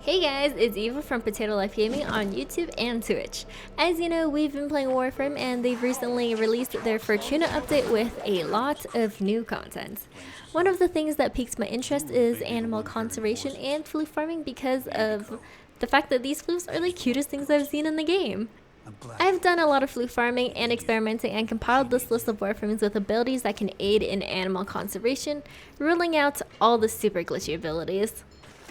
Hey guys, it's Eva from PotatoLifeGaming on YouTube and Twitch. As you know, we've been playing Warframe and they've recently released their Fortuna update with a lot of new content. One of the things that piques my interest is animal conservation and floof farming because of the fact that these floofs are the cutest things I've seen in the game. I've done a lot of floof farming and experimenting and compiled this list of Warframes with abilities that can aid in animal conservation, ruling out all the super glitchy abilities.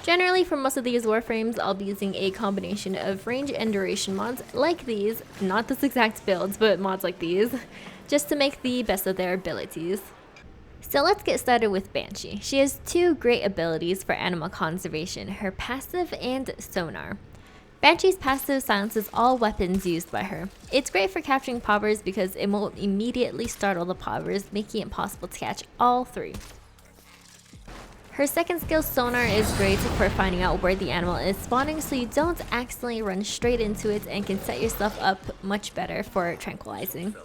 Generally, for most of these Warframes, I'll be using a combination of range and duration mods like these, not this exact builds, but mods like these, just to make the best of their abilities. So let's get started with Banshee. She has two great abilities for animal conservation, her passive and sonar. Banshee's passive silences all weapons used by her. It's great for capturing poppers because it won't immediately startle the poppers, making it possible to catch all three. Her second skill, Sonar, is great for finding out where the animal is spawning so you don't accidentally run straight into it and can set yourself up much better for tranquilizing.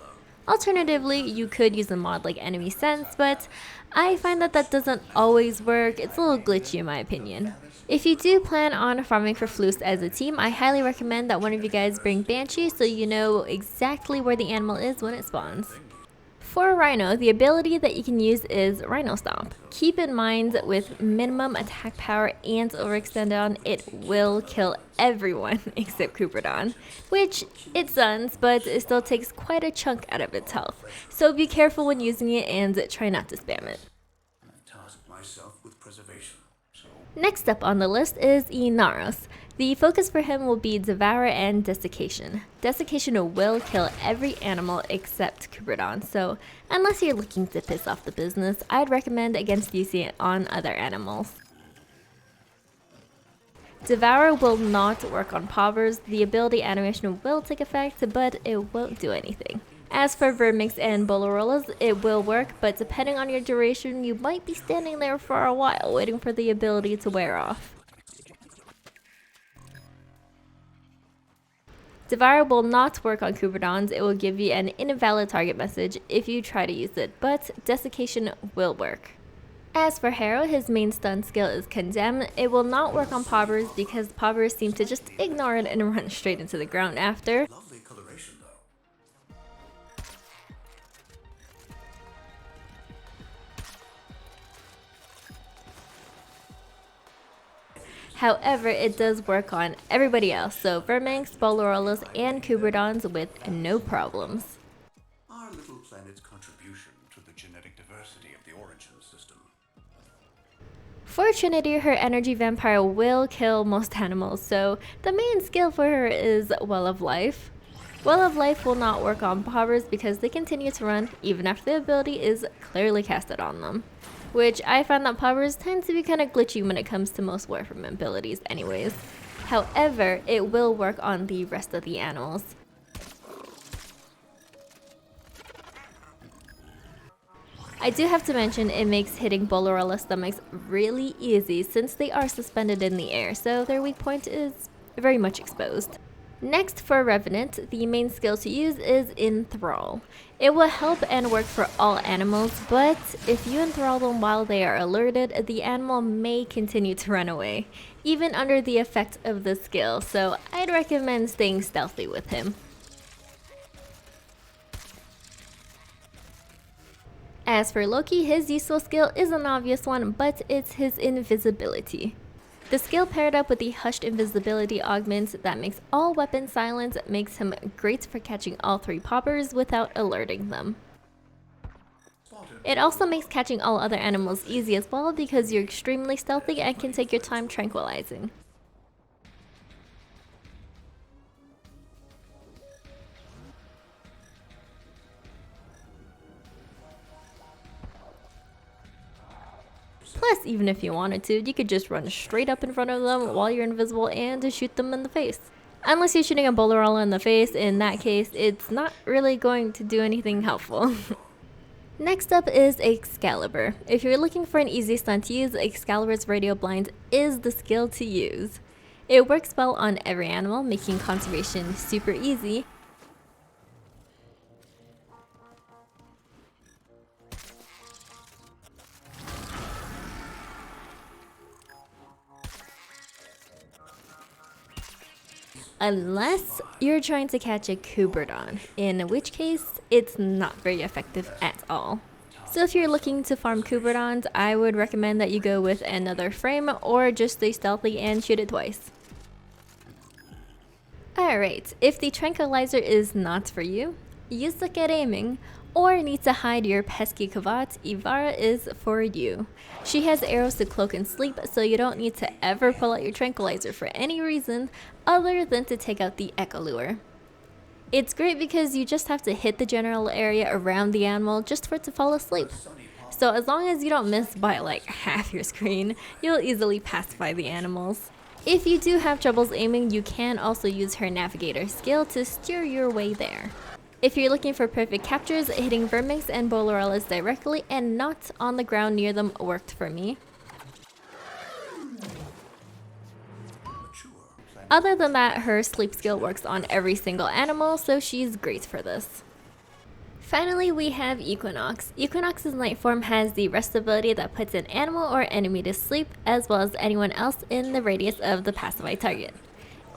Alternatively, you could use a mod like Enemy Sense, but I find that doesn't always work. It's a little glitchy in my opinion. If you do plan on farming for floofs as a team, I highly recommend that one of you guys bring Banshee so you know exactly where the animal is when it spawns. For Rhino, the ability that you can use is Rhino Stomp. Keep in mind, with minimum attack power and overextend on, it will kill everyone except Cupidon, which it stuns, but it still takes quite a chunk out of its health. So be careful when using it and try not to spam it. Next up on the list is Inaros. The focus for him will be Ivara and Desiccation. Desiccation will kill every animal except Cupidon, so unless you're looking to piss off the business, I'd recommend against using it on other animals. Devour will not work on poppers. The ability animation will take effect, but it won't do anything. As for Vermix and Bolarolas, it will work, but depending on your duration, you might be standing there for a while waiting for the ability to wear off. Devour will not work on Cupidons. It will give you an invalid target message if you try to use it, but Desiccation will work. As for Harrell, his main stun skill is Condemn. It will not work on poppers because poppers seem to just ignore it and run straight into the ground after. However, it does work on everybody else, so Verminx, Bolarolas, and Cupidons with no problems. Our little planet's contribution to the genetic diversity of the origin system. For Trinity, her energy vampire will kill most animals, so the main skill for her is Well of Life. Well of Life will not work on poppers because they continue to run even after the ability is clearly casted on them. Which I found that poppers tend to be kind of glitchy when it comes to most Warframe abilities anyways. However, it will work on the rest of the animals. I do have to mention it makes hitting Bolarola stomachs really easy since they are suspended in the air, so their weak point is very much exposed. Next, for Revenant, the main skill to use is Enthrall. It will help and work for all animals, but if you enthrall them while they are alerted, the animal may continue to run away, even under the effect of the skill, so I'd recommend staying stealthy with him. As for Loki, his useful skill is an obvious one, but it's his invisibility. The skill paired up with the Hushed Invisibility augment that makes all weapons silent makes him great for catching all three poppers without alerting them. It also makes catching all other animals easy as well because you're extremely stealthy and can take your time tranquilizing. Plus, even if you wanted to, you could just run straight up in front of them while you're invisible and shoot them in the face. Unless you're shooting a Bolarola in the face, in that case, it's not really going to do anything helpful. Next up is Excalibur. If you're looking for an easy stun to use, Excalibur's Radio Blind is the skill to use. It works well on every animal, making conservation super easy. unless you're trying to catch a Kuberdon, in which case it's not very effective at all. So if you're looking to farm Kuberdons, I would recommend that you go with another frame or just stay stealthy and shoot it twice. Alright, if the tranquilizer is not for you, you suck at aiming, or need to hide your pesky Kavat, Ivara is for you. She has arrows to cloak and sleep, so you don't need to ever pull out your tranquilizer for any reason other than to take out the Excalibur. It's great because you just have to hit the general area around the animal just for it to fall asleep. So as long as you don't miss by like half your screen, you'll easily pacify the animals. If you do have troubles aiming, you can also use her navigator skill to steer your way there. If you're looking for perfect captures, hitting Vermix and Bolorellas directly and not on the ground near them worked for me. Other than that, her sleep skill works on every single animal, so she's great for this. Finally, we have Equinox. Equinox's night form has the rest ability that puts an animal or enemy to sleep, as well as anyone else in the radius of the pacified target.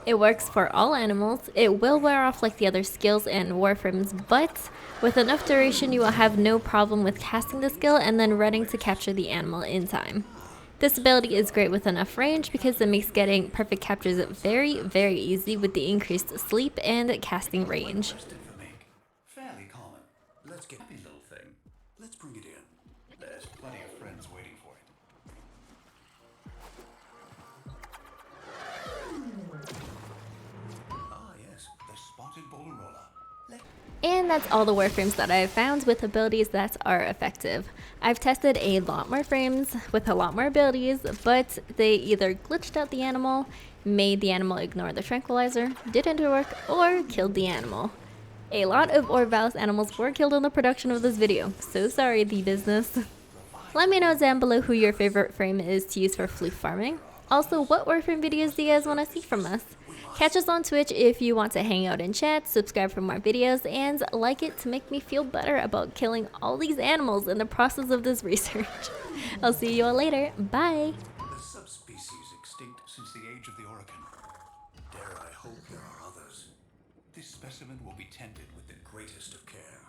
It works for all animals. It will wear off like the other skills and Warframes, but with enough duration you will have no problem with casting the skill and then running to capture the animal in time. This ability is great with enough range because it makes getting perfect captures very, very easy with the increased sleep and casting range. Let's get a little thing. Let's bring it in. There's plenty of friends waiting for it. Ah, yes, the spotted Bolorella. And that's all the Warframes that I've found with abilities that are effective. I've tested a lot more frames with a lot more abilities, but they either glitched out the animal, made the animal ignore the tranquilizer, didn't work, or killed the animal. A lot of Vallis animals were killed in the production of this video, so sorry the business. Let me know down below who your favorite frame is to use for floof farming. Also, what Warframe videos do you guys want to see from us? Catch us on Twitch if you want to hang out and chat, subscribe for more videos, and like it to make me feel better about killing all these animals in the process of this research. I'll see you all later, bye! The subspecies extinct since the age of the Oracle. Dare I hope there are others. This specimen will be tended with the greatest of care.